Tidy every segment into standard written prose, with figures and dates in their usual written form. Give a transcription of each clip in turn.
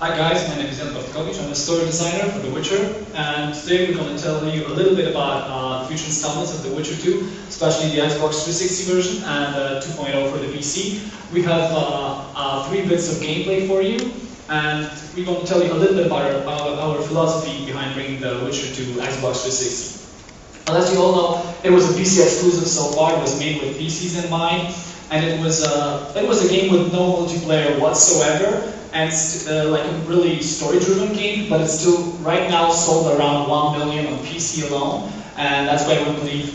Hi guys, my name is Jan Bartkovic. I'm a story designer for The Witcher, and today we're going to tell you a little bit about future installments of The Witcher 2, especially the Xbox 360 version and 2.0 for the PC. We have 3 bits of gameplay for you, and we're going to tell you a little bit about our philosophy behind bringing The Witcher to Xbox 360. As you all know, it was a PC exclusive so far. It was made with PCs in mind, and it was a game with no multiplayer whatsoever. And it's like a really story-driven game, but it's still right now sold around 1 million on PC alone, and that's why we believe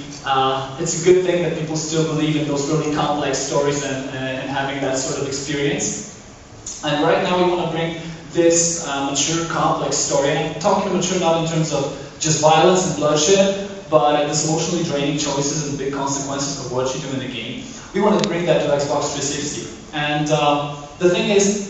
it's a good thing that people still believe in those really complex stories and having that sort of experience. And right now we want to bring this mature, complex story, and I'm talking mature not in terms of just violence and bloodshed, but this emotionally draining choices and big consequences of what you do in the game. We want to bring that to Xbox 360, and the thing is,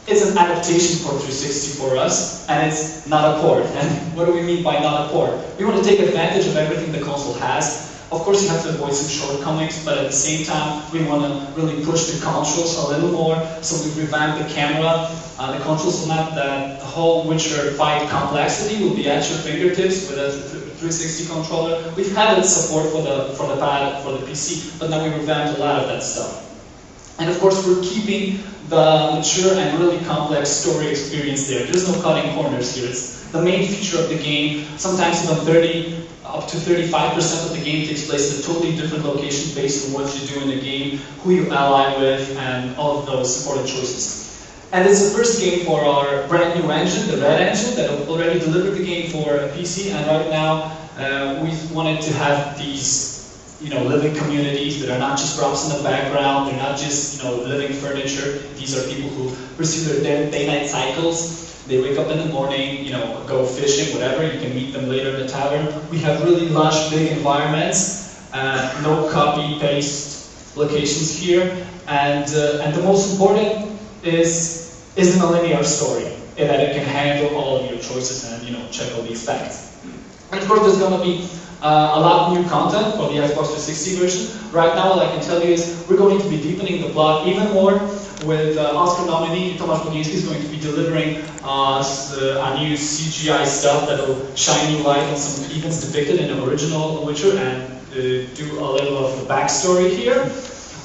it's an adaptation for 360 for us, and it's not a port. And what do we mean by not a port? We want to take advantage of everything the console has. Of course, you have to avoid some shortcomings, but at the same time, we want to really push the controls a little more. So we revamped the camera. The controls will have that whole Witcher fight complexity will be at your fingertips with a 360 controller. We've had its support for the pad for the PC, but now we revamped a lot of that stuff. And of course, we're keeping the mature and really complex story experience there. There's no cutting corners here. It's the main feature of the game. Sometimes even up to 35% of the game takes place in a totally different location based on what you do in the game, who you ally with, and all of those important choices. And it's the first game for our brand new engine, the Red engine, that already delivered the game for a PC, and right now we wanted to have these living communities that are not just props in the background, they're not just, living furniture. These are people who pursue their day-night cycles. They wake up in the morning, go fishing, whatever. You can meet them later in the tavern. We have really lush, big environments, no copy-paste locations here. And the most important is the nonlinear story, and that it can handle all of your choices and, check all these facts. And of course, there's going to be a lot of new content for the Xbox 360 version. Right now, all I can tell you is we're going to be deepening the plot even more with Oscar nominee Tomasz Bogiński is going to be delivering a new CGI stuff that will shine new light on some events depicted in the original Witcher and do a little of the backstory here.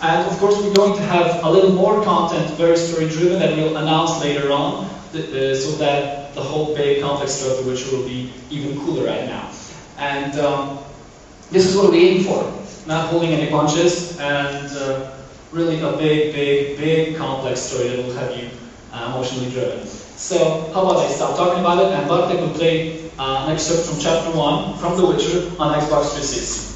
And of course, we're going to have a little more content, very story-driven, that we'll announce later on, so that the whole big complex story of the Witcher will be even cooler right now. And this is what we aim for, not holding any punches, and really a big complex story that will have you emotionally driven. So how about I stop talking about it, and Bartek will play an excerpt from Chapter 1 from The Witcher on Xbox 360.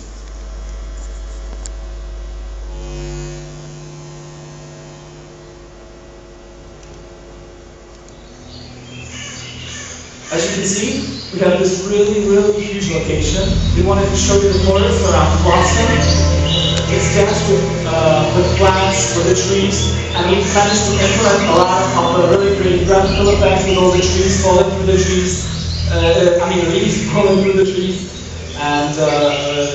As you can see, we have this really huge location. We wanted to show you the forest around Boston. It's dashed with plants, with the trees, and we've managed to implement a lot of really great graphical effects with all the trees falling through the trees. The leaves falling through the trees, and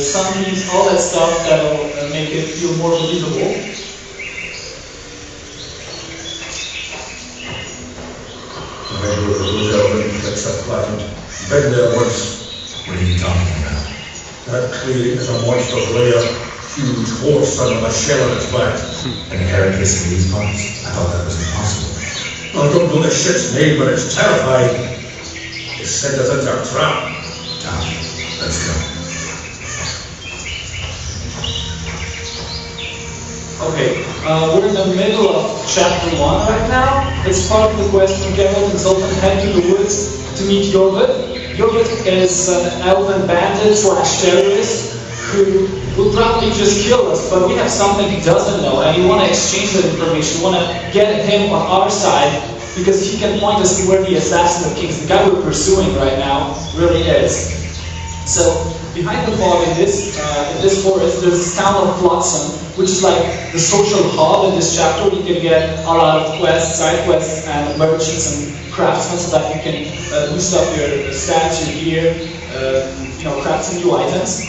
sun leaves, all that stuff that will make it feel more believable. Been there once. What are you talking about? That clearly is a monster lair. Huge horse under a shell on its back. An carapace in these parts? I thought that was impossible. I don't know the shit's name, but it's terrifying. They sent us into a trap. Let's go. Okay, we're in the middle of Chapter 1 right now. It's part of the quest from Geralt and Zoltan head to the woods to meet Jorvik. Jorvik is an elven bandit / terrorist who will probably just kill us, but we have something he doesn't know, and we want to exchange that information. We want to get him on our side, because he can point us to where the assassin of kings, the guy we're pursuing right now, really is. So, behind the fog in this forest, there's this town of Flotsam, which is like the social hub in this chapter. You can get a lot of quests, side quests, and merchants and craftsmen, so that you can boost up your stats, your gear, craft some new items.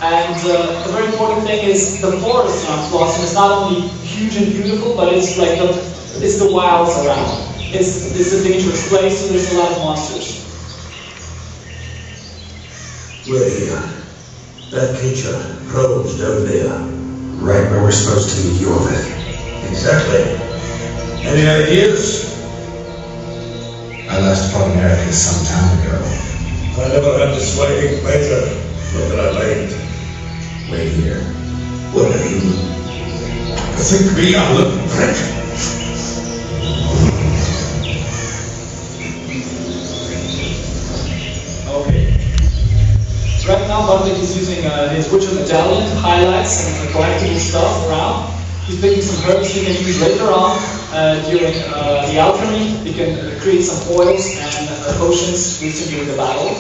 And the very important thing is the forest around Flotsam is not only huge and beautiful, but it's like it's the wilds around. is a dangerous place, so there's a lot of monsters. We're here. That creature probes down there. Right where we're supposed to meet your bit. Exactly. Any ideas? I last fought America some time ago. I never had to sway better. Not that I mind. Wait here. What are you? Think me a little prick? Okay. Right now, Projekt is using his Witcher medallion to highlight some collectible stuff around. He's picking some herbs he can use later on during the alchemy. He can create some oils and potions used during the battle.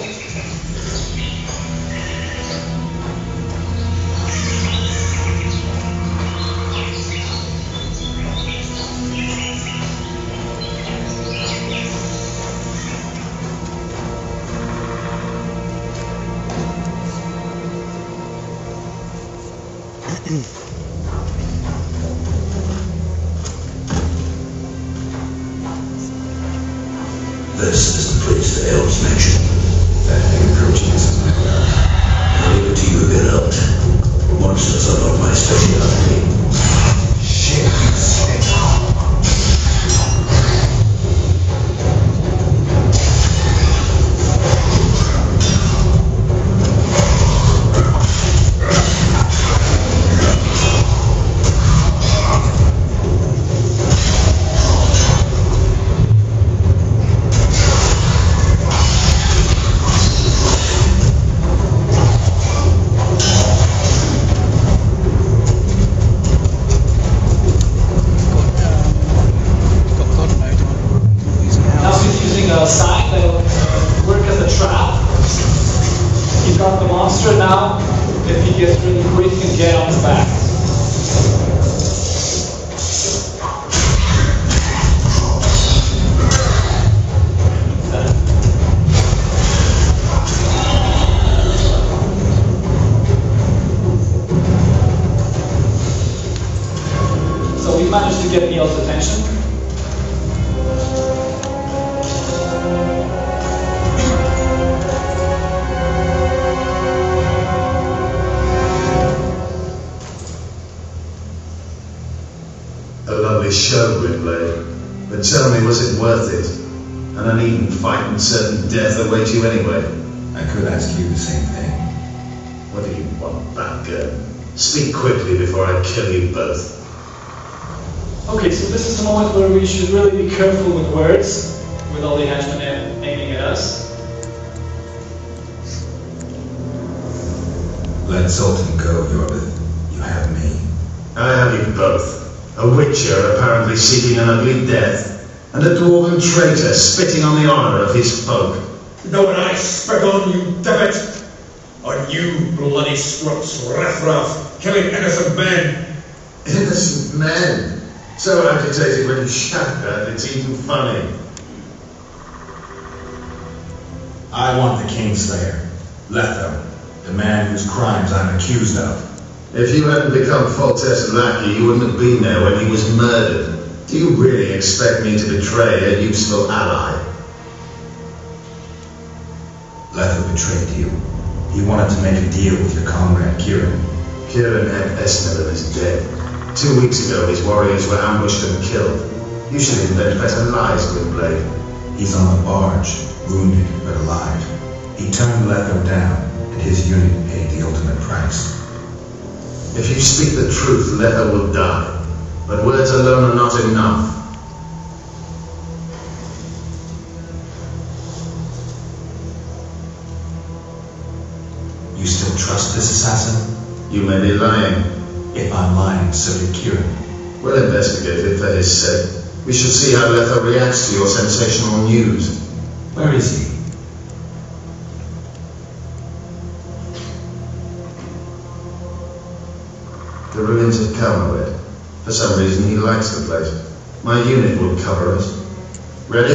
This is the place the elves mentioned. That thing approaching is in my way. I'll leave it to you to get out. Monsters are not my specialty. Shit, you stink. A sign that will work as a trap. He's got the monster now. If he gets really quick, he can get on his back. So we managed to get Neil's attention. A lovely show, Gwynblade. But tell me, was it worth it? An uneven fight and certain death await you anyway. I could ask you the same thing. What do you want, Batgirl? Speak quickly before I kill you both. Okay, so this is a moment where we should really be careful with words, with all the henchmen aiming at us. Let Sultan go, Yorbith. You have me. I have you both. A witcher apparently seeking an ugly death, and a dwarven traitor spitting on the honor of his folk. Know what I spit on, you dabbit? On you, bloody struts, raff, killing innocent men. Innocent men? So agitated when you shout that, it's even funny. I want the Kingslayer, Letho, the man whose crimes I'm accused of. If you hadn't become Foltest's lackey, you wouldn't have been there when he was murdered. Do you really expect me to betray a useful ally? Letho betrayed you. He wanted to make a deal with your comrade, Kieran. Kieran Esnellen is dead. 2 weeks ago, his warriors were ambushed and killed. You should invent better lies, Gwynblade. He's on a barge, wounded but alive. He turned Letho down, and his unit paid the ultimate price. If you speak the truth, Letho will die. But words alone are not enough. You still trust this assassin? You may be lying. If I'm lying, so did Kieran. We'll investigate it for his sake. We shall see how Letho reacts to your sensational news. Where is he? The ruins of Calmawed. For some reason, he likes the place. My unit will cover us. Ready?